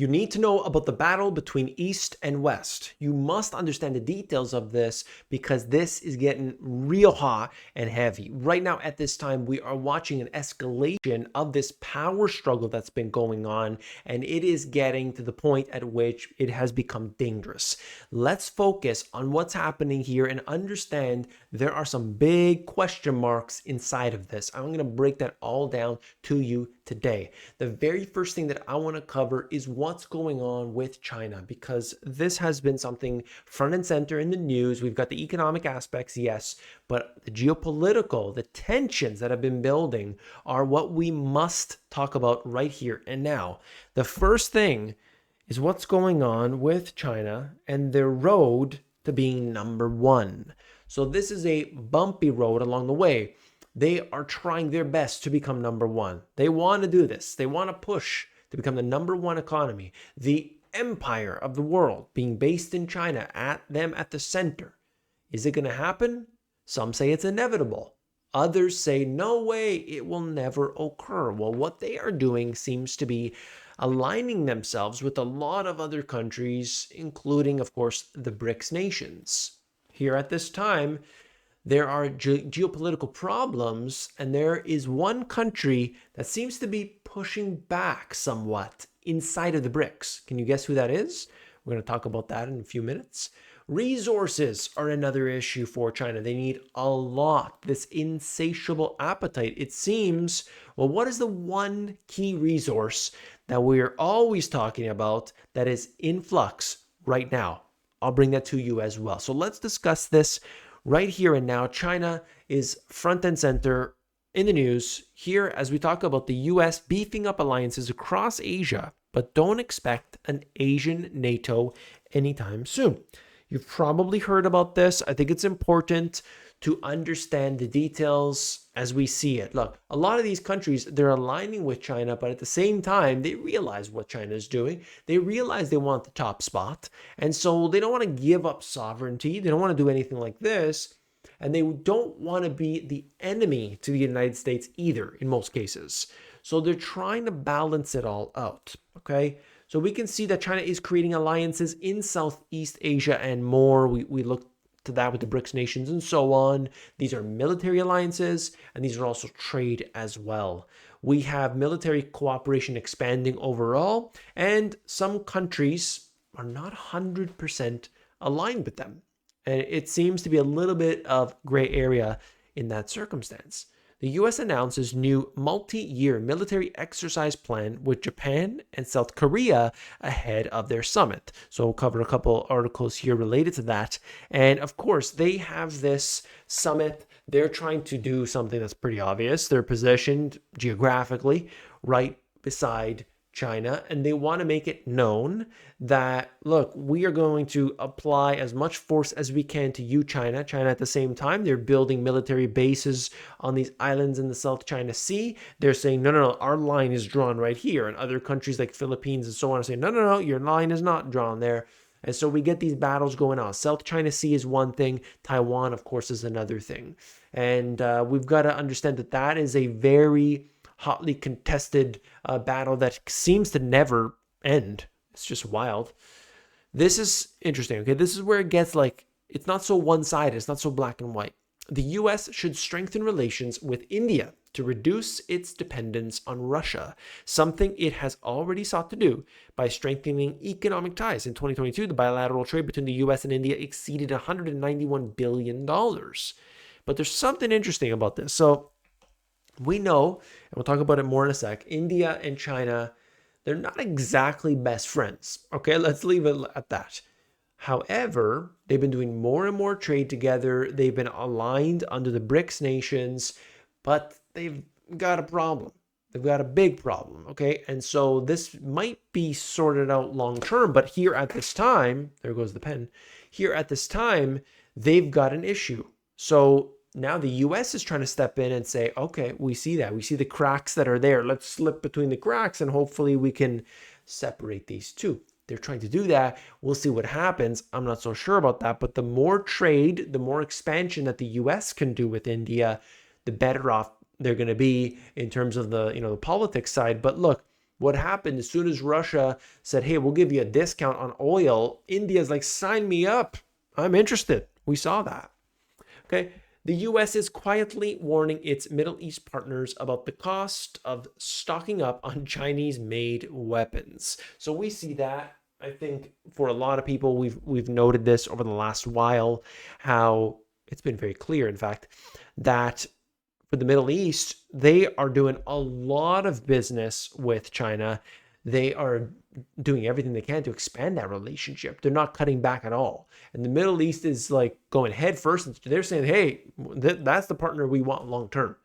You need to know about the battle between East and West. You must understand the details of this because this is getting real hot and heavy. Right now, at this time, we are watching an escalation of this power struggle that's been going on, and it is getting to the point at which it has become dangerous. Let's focus on what's happening here and understand there are some big question marks inside of this. I'm going to break that all down to you today. The very first thing that I want to cover is what's going on with China, because this has been something front and center in the news. We've got the economic aspects, yes, but the geopolitical, the tensions that have been building are what we must talk about right here and now. The first thing is what's going on with China and their road to being number one. So this is a bumpy road along the way. They are trying their best to become number one. They want to do this. They want to push to become the number one economy, the empire of the world being based in China, at the center. Is it going to happen? Some say it's inevitable. Others say, no way, it will never occur. Well, what they are doing seems to be aligning themselves with a lot of other countries, including, of course, the BRICS nations. Here at this time, there are geopolitical problems, and there is one country that seems to be pushing back somewhat inside of the BRICS. Can you guess who that is? We're going to talk about that in a few minutes. Resources are another issue for China. They need a lot, this insatiable appetite. It seems, well, what is the one key resource that we're always talking about that is in flux right now? I'll bring that to you as well. So let's discuss this right here and now. China is front and center in the news here as we talk about the US beefing up alliances across Asia, but don't expect an Asian NATO anytime soon. You've probably heard about this. I think it's important to understand the details as we see it. Look, a lot of these countries, they're aligning with China, but at the same time, they realize what China is doing. They realize they want the top spot. And so they don't want to give up sovereignty. They don't want to do anything like this. And they don't want to be the enemy to the United States either, in most cases. So they're trying to balance it all out, okay? So we can see that China is creating alliances in Southeast Asia and more. We look to that with the BRICS nations and so on. These are military alliances, and these are also trade as well. We have military cooperation expanding overall, and some countries are not 100% aligned with them. And it seems to be a little bit of gray area in that circumstance. The US announces new multi-year military exercise plan with Japan and South Korea ahead of their summit. So we'll cover a couple articles here related to that. And of course, they have this summit. They're trying to do something that's pretty obvious. They're positioned geographically right beside China, and they want to make it known that, look, we are going to apply as much force as we can to you, China. China, at the same time, they're building military bases on these islands in the South China Sea. They're saying, no, our line is drawn right here. And other countries like Philippines and so on are saying, no, your line is not drawn there. And so we get these battles going on. South China Sea is one thing. Taiwan, of course, is another thing. And we've got to understand that that is a very hotly contested battle that seems to never end. It's just wild. This is interesting, okay? This is where it gets like, it's not so one-sided. It's not so black and white. The US should strengthen relations with India to reduce its dependence on Russia, something it has already sought to do by strengthening economic ties. In 2022, the bilateral trade between the US and India exceeded $191 billion. But there's something interesting about this. So we know, and we'll talk about it more in a sec, India and China, they're not exactly best friends. Okay, let's leave it at that. However, they've been doing more and more trade together. They've been aligned under the BRICS nations, but they've got a problem. They've got a big problem, okay? And so this might be sorted out long term, but here at this time, there goes the pen. Here at this time, they've got an issue. So now the US is trying to step in and say, okay, we see that. We see the cracks that are there. Let's slip between the cracks and hopefully we can separate these two. They're trying to do that. We'll see what happens. I'm not so sure about that. But the more trade, the more expansion that the US can do with India, the better off they're going to be in terms of the, the politics side. But look, What happened as soon as Russia said, hey, we'll give you a discount on oil, India's like, sign me up. I'm interested. We saw that. Okay. The US is quietly warning its Middle East partners about the cost of stocking up on Chinese made weapons. So we see that. I think for a lot of people, we've noted this over the last while, how it's been very clear, in fact, that for the Middle East, they are doing a lot of business with China. They are doing everything they can to expand that relationship. They're not cutting back at all. And the Middle East is like going head first. They're saying, hey, that's the partner we want long term.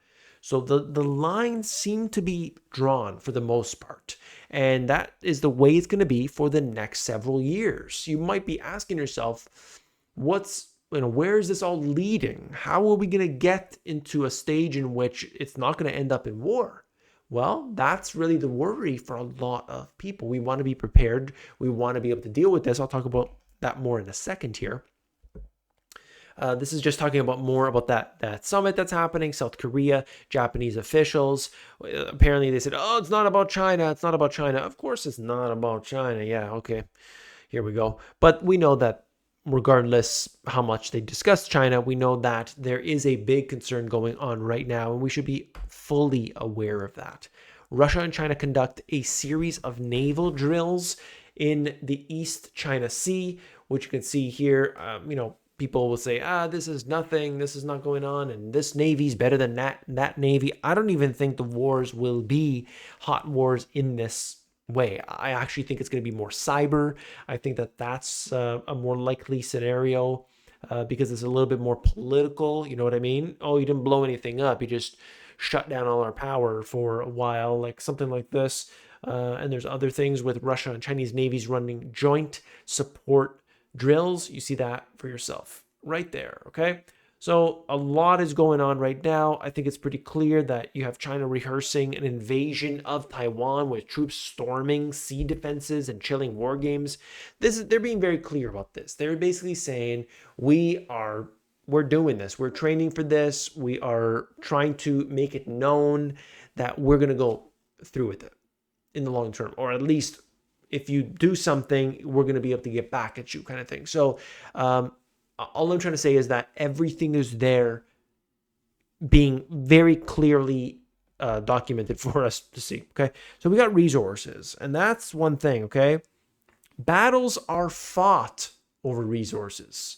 So the lines seem to be drawn for the most part. And that is the way it's going to be for the next several years. You might be asking yourself, where is this all leading? How are we going to get into a stage in which it's not going to end up in war? Well, that's really the worry for a lot of people. We want to be prepared. We want to be able to deal with this. I'll talk about that more in a second here. This is just talking about more about that summit that's happening, South Korea, Japanese officials. Apparently they said, oh, it's not about China. It's not about China. Of course it's not about China. Yeah, okay. Here we go. But we know that regardless how much they discuss China, we know that there is a big concern going on right now, and we should be fully aware of that. Russia and China conduct a series of naval drills in the East China Sea, which you can see here. People will say, this is nothing, this is not going on, and this Navy's better than that Navy. I don't even think the wars will be hot wars in this way. I actually think it's going to be more cyber. I think that's a more likely scenario because it's a little bit more political. You know what I mean? Oh, you didn't blow anything up. You just shut down all our power for a while, like something like this. And there's other things with Russia and Chinese navies running joint support drills. You see that for yourself right there. Okay. So a lot is going on right now. I think it's pretty clear that you have China rehearsing an invasion of Taiwan with troops storming sea defenses and chilling war games. They're being very clear about this. They're basically saying we're doing this. We're training for this. We are trying to make it known that we're going to go through with it in the long term, or at least if you do something, we're going to be able to get back at you, kind of thing. So all I'm trying to say is that everything is there being very clearly documented for us to see. Okay. So we got resources, and that's one thing. Okay. Battles are fought over resources.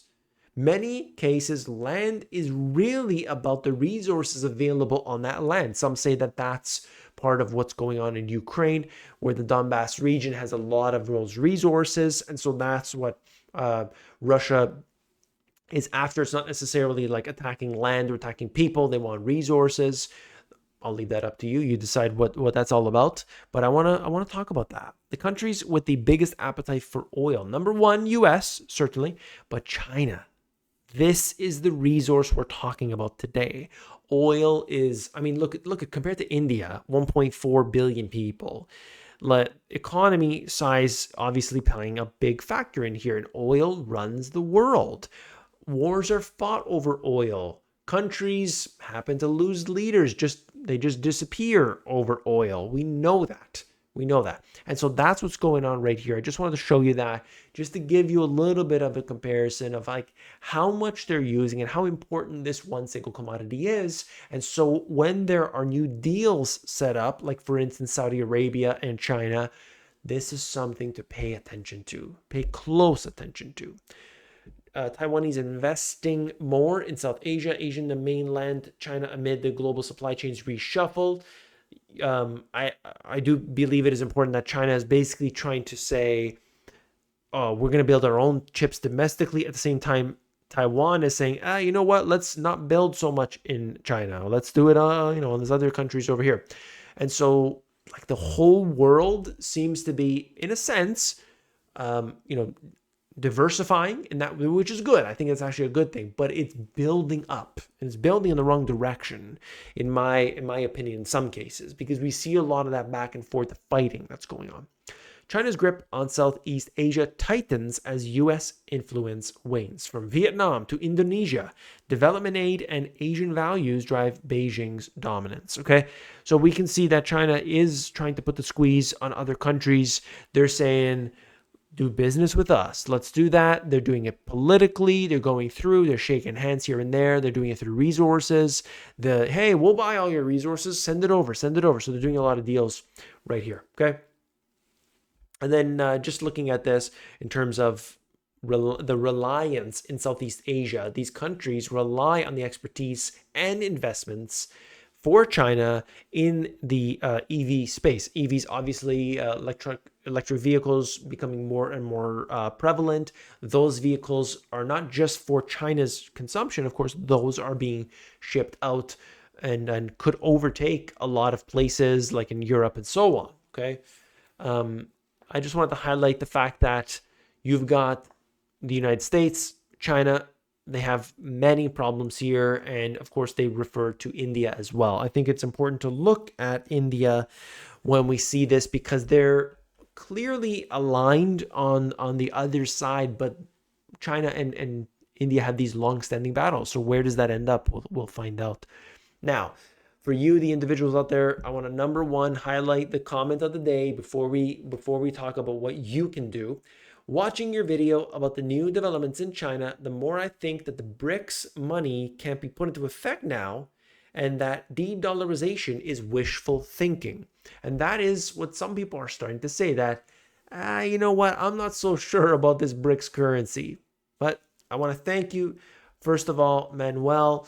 Many cases, land is really about the resources available on that land. Some say that that's part of what's going on in Ukraine, where the Donbass region has a lot of those resources. And so that's what Russia is after. It's not necessarily like attacking land or attacking people. They want resources. I'll leave that up to you. You decide what that's all about. But I want to talk about that. The countries with the biggest appetite for oil. Number one, US, certainly, but China. This is the resource we're talking about today. Oil is, look at compared to India, 1.4 billion people. Economy size obviously playing a big factor in here, and oil runs the world. Wars are fought over oil. Countries happen to lose leaders, they just disappear over oil. We know that. And so that's what's going on right here. I just wanted to show you that just to give you a little bit of a comparison of like how much they're using and how important this one single commodity is. And so when there are new deals set up, like for instance, Saudi Arabia and China, this is something to pay attention to, pay close attention to. Taiwanese investing more in South Asia, Asian, the mainland, China amid the global supply chains reshuffle. I do believe it is important that China is basically trying to say, oh, we're going to build our own chips domestically. At the same time, Taiwan is saying, you know what? Let's not build so much in China. Let's do it, in these other countries over here. And so like the whole world seems to be, in a sense, diversifying in that, which is good. I think it's actually a good thing, but it's building up, and it's building in the wrong direction, in my opinion, in some cases, because we see a lot of that back and forth fighting that's going on. China's grip on Southeast Asia tightens as U.S. influence wanes. From Vietnam to Indonesia, development aid and Asian values drive Beijing's dominance. Okay, so we can see that China is trying to put the squeeze on other countries. They're saying, do business with us. Let's do that. They're doing it politically. They're going through. They're shaking hands here and there. They're doing it through resources. Hey, we'll buy all your resources. Send it over. Send it over. So they're doing a lot of deals right here. Okay. And then just looking at this in terms of the reliance in Southeast Asia, these countries rely on the expertise and investments for China in the EV space. EVs, obviously, electric vehicles becoming more and more prevalent. Those vehicles are not just for China's consumption. Of course, those are being shipped out and could overtake a lot of places like in Europe and so on. Okay. I just wanted to highlight the fact that you've got the United States, China, they have many problems here. And of course, they refer to India as well. I think it's important to look at India when we see this because they're clearly aligned on the other side. But China and India have these long-standing battles. So where does that end up? We'll find out. Now, for you, the individuals out there, I want to number one, highlight the comment of the day before we talk about what you can do. Watching your video about the new developments in China, the more I think that the BRICS money can't be put into effect now, and that de-dollarization is wishful thinking. And that is what some people are starting to say, that, you know what, I'm not so sure about this BRICS currency. But I want to thank you, first of all, Manuel.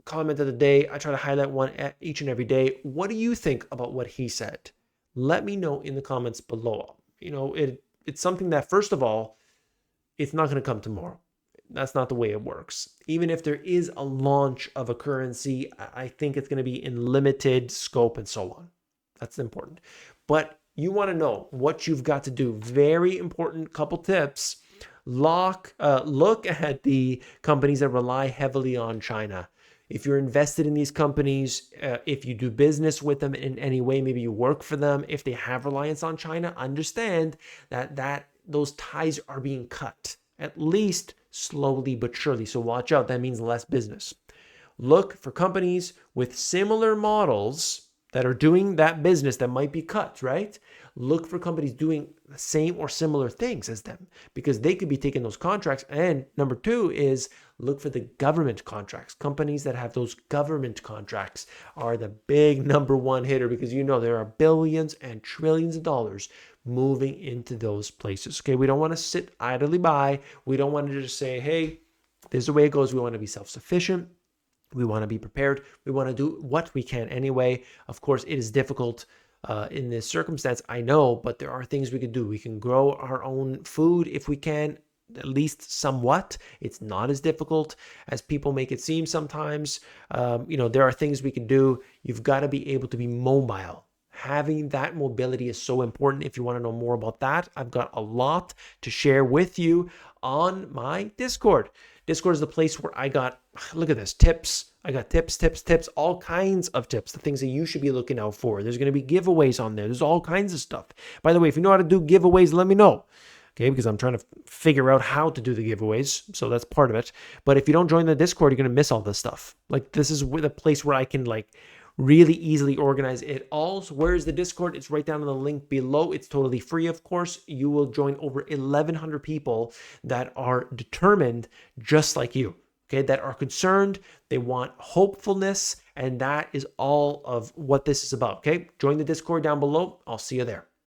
Comment of the day, I try to highlight one each and every day. What do you think about what he said? Let me know in the comments below. You know, it's something that, first of all, it's not going to come tomorrow. That's not the way it works. Even if there is a launch of a currency, I think it's going to be in limited scope and so on. That's important. But you want to know what you've got to do. Very important couple tips. Look at the companies that rely heavily on China. If you're invested in these companies, if you do business with them in any way, maybe you work for them, if they have reliance on China, understand that those ties are being cut, at least slowly but surely. So watch out. That means less business. Look for companies with similar models that are doing that business that might be cut, right? Look for companies doing the same or similar things as them because they could be taking those contracts. And number two is look for the government contracts. Companies that have those government contracts are the big number one hitter because you know there are billions and trillions of dollars moving into those places. Okay, we don't want to sit idly by. We don't want to just say, hey, this is the way it goes. We want to be self-sufficient. We want to be prepared. We want to do what we can anyway. Of course, it is difficult in this circumstance, I know, but there are things we can do. We can grow our own food if we can, at least somewhat. It's not as difficult as people make it seem sometimes. There are things we can do. You've got to be able to be mobile. Having that mobility is so important. If you want to know more about that, I've got a lot to share with you on my Discord. Discord is the place where I got, look at this, tips. I got tips, all kinds of tips, the things that you should be looking out for. There's going to be giveaways on there. There's all kinds of stuff. By the way, if you know how to do giveaways, let me know. Okay, because I'm trying to figure out how to do the giveaways. So that's part of it. But if you don't join the Discord, you're going to miss all this stuff. Like this is the place where I can really easily organize it all. So where's the Discord? It's right down in the link below. It's totally free, of course. You will join over 1,100 people that are determined just like you, okay, that are concerned. They want hopefulness, and that is all of what this is about, okay? Join the Discord down below. I'll see you there.